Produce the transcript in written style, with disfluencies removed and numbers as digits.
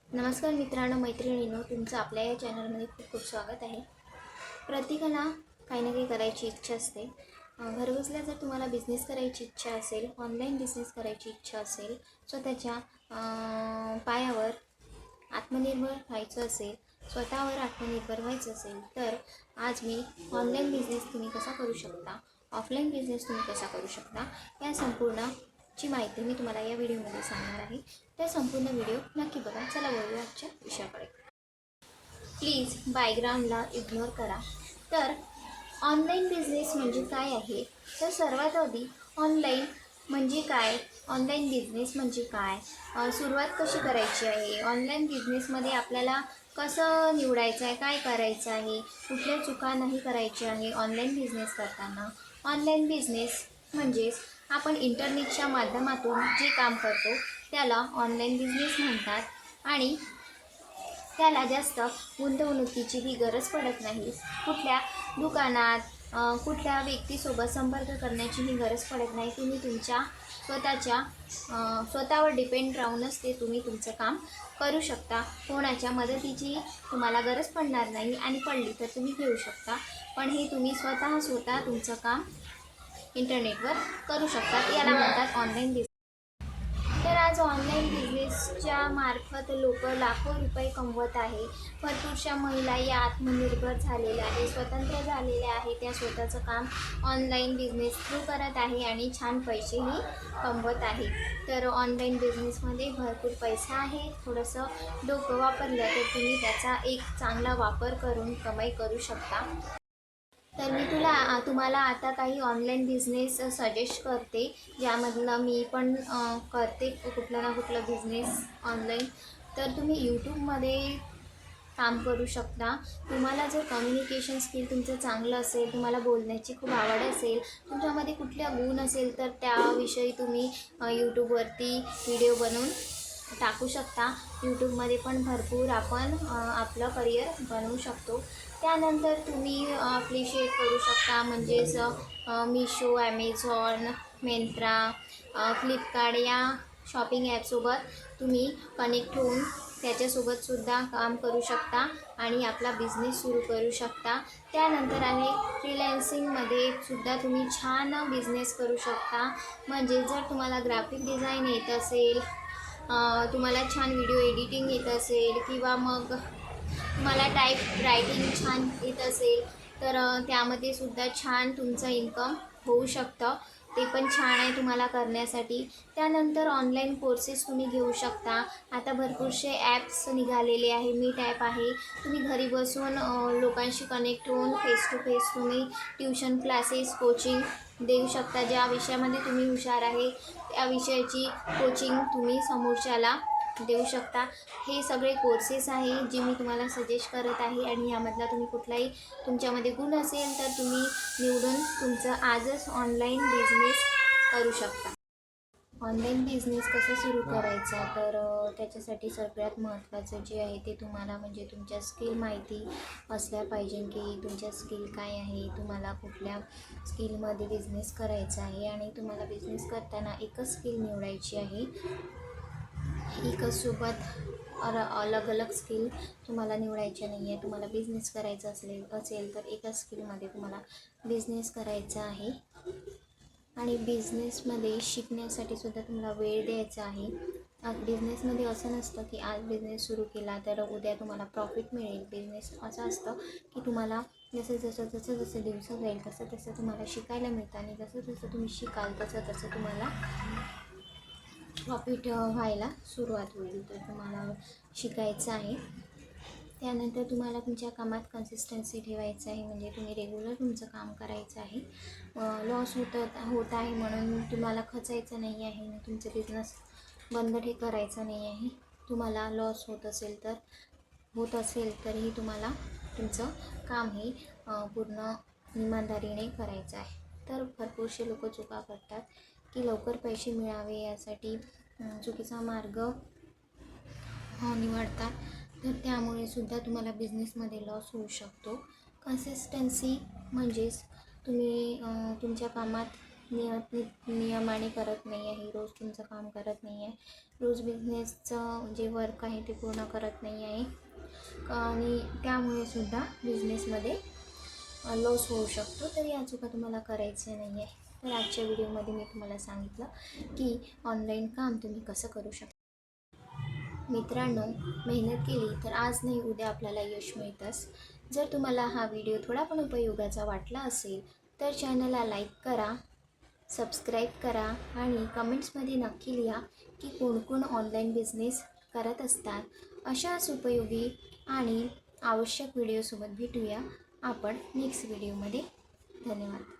नमस्कार मित्रांनो, मैत्रिणींनो, तुमचं आपल्या या चॅनलमध्ये खूप खूप स्वागत आहे. प्रत्येकाला काही ना काही करायची इच्छा असते. घरबसल्या जर तुम्हाला बिझनेस करायची इच्छा असेल, ऑनलाईन बिझनेस करायची इच्छा असेल, स्वतःच्या पायावर आत्मनिर्भर व्हायचं असेल, स्वतःवर आत्मनिर्भर व्हायचं असेल, तर आज मी ऑनलाईन बिझनेस तुम्ही कसा करू शकता, ऑफलाईन बिझनेस तुम्ही कसा करू शकता, या संपूर्णची माहिती मी तुम्हाला या व्हिडिओमध्ये सांगणार आहे. तर संपूर्ण व्हिडिओ नक्की बघा. चला वळूया आजच्या विषयाकडे. प्लीज बॅकग्राऊंडला इग्नोर करा. तर ऑनलाईन बिझनेस म्हणजे काय आहे? तर सर्वात आधी ऑनलाईन म्हणजे काय, ऑनलाईन बिझनेस म्हणजे काय, सुरुवात कशी करायची आहे, ऑनलाईन बिझनेसमध्ये आपल्याला कसं निवडायचं आहे, काय करायचं आहे, कुठल्या चुका नाही करायच्या आहे ऑनलाईन बिझनेस करताना. ऑनलाईन बिझनेस म्हणजेच आपण इंटरनेटच्या माध्यमातून जे काम करतो त्याला ऑनलाईन बिझनेस म्हणतात. आणि त्याला जास्त गुंतवणुकीचीही गरज पडत नाही. कुठल्या दुकानात कुठल्या व्यक्तीसोबत संपर्क करण्याचीही गरज पडत नाही. तुम्ही तुमच्या स्वतःवर डिपेंड राहूनच ते तुम्ही तुमचं काम करू शकता. कोणाच्या मदतीची तुम्हाला गरज पडणार नाही, आणि पडली तर तुम्ही घेऊ शकता. पण हे तुम्ही स्वतः तुमचं काम इंटरनेटवर करू शकतात. याला म्हणतात ऑनलाईन बिझनेस. तर आज ऑनलाईन बिझनेसच्या मार्फत लोक लाखो रुपये कमवत आहे. भरपूरशा महिला या आत्मनिर्भर झालेल्या आहे, स्वतंत्र झालेल्या आहे. त्या स्वतःचं काम ऑनलाईन बिझनेस थ्रू करत आहे आणि छान पैसेही कमवत आहे. तर ऑनलाईन बिझनेसमध्ये भरपूर पैसा आहे. थोडंसं डोकं वापरलं तर तुम्ही त्याचा एक चांगला वापर करून कमाई करू शकता. तर मी तुम्हाला आता काही ऑनलाईन बिझनेस सजेस्ट करते, ज्यामधलं मी पण करते कुठलं ना कुठलं बिझनेस ऑनलाईन. तर तुम्ही यूट्यूबमध्ये काम करू शकता. तुम्हाला जर कम्युनिकेशन स्किल तुमचं चांगलं असेल, तुम्हाला बोलण्याची खूप आवड असेल, तुमच्यामध्ये कुठल्या गुण असेल, तर त्याविषयी तुम्ही यूट्यूबवरती व्हिडिओ बनवून टाकू शकता. यूट्यूबमध्ये पण भरपूर आपण आपलं करिअर बनवू शकतो. त्यानंतर तुम्ही अप्रिशिएट करू शकता, म्हणजेच मिशो, ॲमेझॉन, मिंत्रा, फ्लिपकार्ट या शॉपिंग ॲपसोबत तुम्ही कनेक्ट होऊन त्याच्यासोबतसुद्धा काम करू शकता आणि आपला बिझनेस सुरू करू शकता. त्यानंतर आहे फ्रीलॅन्सिंगमध्ये सुद्धा तुम्ही छान बिझनेस करू शकता. म्हणजे जर तुम्हाला ग्राफिक डिझाईन येत असेल, तुम्हाला छान व्हिडिओ एडिटिंग येत असेल, किंवा मग तुम्हाला टाईप रायटिंग छान येत असेल, तर त्यामध्ये सुद्धा छान तुमचं इन्कम होऊ शकतं. ते पण छान आहे तुम्हाला करण्यासाठी. त्यानंतर ऑनलाईन कोर्सेस तुम्ही घेऊ शकता. आता भरपूरसे ॲप्स निघालेले आहे. मीट ॲप आहे. तुम्ही घरी बसून लोकांशी कनेक्ट होऊन फेस टू फेस तुम्ही ट्यूशन क्लासेस, कोचिंग देऊ शकता. ज्या विषयामध्ये तुम्ही हुशार आहे त्या विषयाची कोचिंग तुम्ही समोरच्याला देऊ शकता. हे सगळे कोर्सेस आहे जे मी तुम्हाला सजेस्ट करत आहे, आणि यामधला तुम्ही कुठलाही तुमच्यामध्ये गुण असेल तर तुम्ही निवडून तुमचं आजच ऑनलाईन बिझनेस करू शकता. ऑनलाईन बिझनेस कसं सुरू करायचा, तर त्याच्यासाठी सगळ्यात महत्त्वाचं जे आहे ते तुम्हाला म्हणजे तुमच्या स्किल माहिती असल्या पाहिजे, की तुमच्या स्किल काय आहे, तुम्हाला कुठल्या स्किलमध्ये बिझनेस करायचा आहे. आणि तुम्हाला बिझनेस करताना एकच स्किल निवडायची आहे. एकच सोबत अलग अलग स्किल तुम्हाला निवडायचे नाही आहे. तुम्हाला बिझनेस करायचा असेल तर एकाच स्किलमध्ये तुम्हाला बिझनेस करायचा आहे. आणि बिझनेसमध्ये शिकण्यासाठी सुद्धा तुम्हाला वेळ द्यायचा आहे. बिझनेसमध्ये असं नसतं की आज बिझनेस सुरू केला तर उद्या तुम्हाला प्रॉफिट मिळेल. बिझनेस असं असतं की तुम्हाला जसं दिवस जाईल तसं तुम्हाला शिकायला मिळतं, आणि जसं तुम्ही शिकाल तसं तुम्हाला प्रॉफिट व्हायला सुरुवात होईल. तर तुम्हाला शिकायचं आहे. त्यानंतर तुम्हाला तुमच्या कामात कन्सिस्टन्सी ठेवायचं आहे. म्हणजे तुम्ही रेग्युलर तुमचं काम करायचं आहे. लॉस होत आहे म्हणून तुम्हाला खचायचं नाही आहे, आणि तुमचं बिझनेस बंद करायचं नाही आहे. तुम्हाला लॉस होत असेल तरीही तुम्हाला तुमचं काम हे पूर्ण इमानदारीने करायचं आहे. तर भरपूरसे लोक चुका करतात की लवकर पैसे मिळावे यासाठी चुकीचा मार्ग निवडतात. तर त्यामुळे सुद्धा तुम्हाला बिझनेसमध्ये लॉस होऊ शकतो. कन्सिस्टन्सी म्हणजेच तुम्ही तुमच्या कामात नियमाने करत नाही आहे, रोज तुमचं काम करत नाही आहे, रोज बिझनेसचं जे वर्क आहे ते पूर्ण करत नाही आहे आणि त्यामुळे सुद्धा बिझनेसमध्ये लॉस होऊ शकतो. तर या चुका तुम्हाला करायचं नाही आहे. तर आजच्या व्हिडिओमध्ये मी तुम्हाला सांगितलं की ऑनलाईन काम तुम्ही कसं करू शकता. मित्रांनो, मेहनत केली तर आज नाही उद्या आपल्याला यश मिळतंच. जर तुम्हाला हा व्हिडिओ थोडा पण उपयोगाचा वाटला असेल तर चॅनलला लाईक करा, सबस्क्राईब करा आणि कमेंट्समध्ये नक्की लिहा की कोण ऑनलाईन बिझनेस करत असतात. अशाच उपयोगी आणि आवश्यक व्हिडिओसोबत भेटूया आपण नेक्स्ट व्हिडिओमध्ये. धन्यवाद.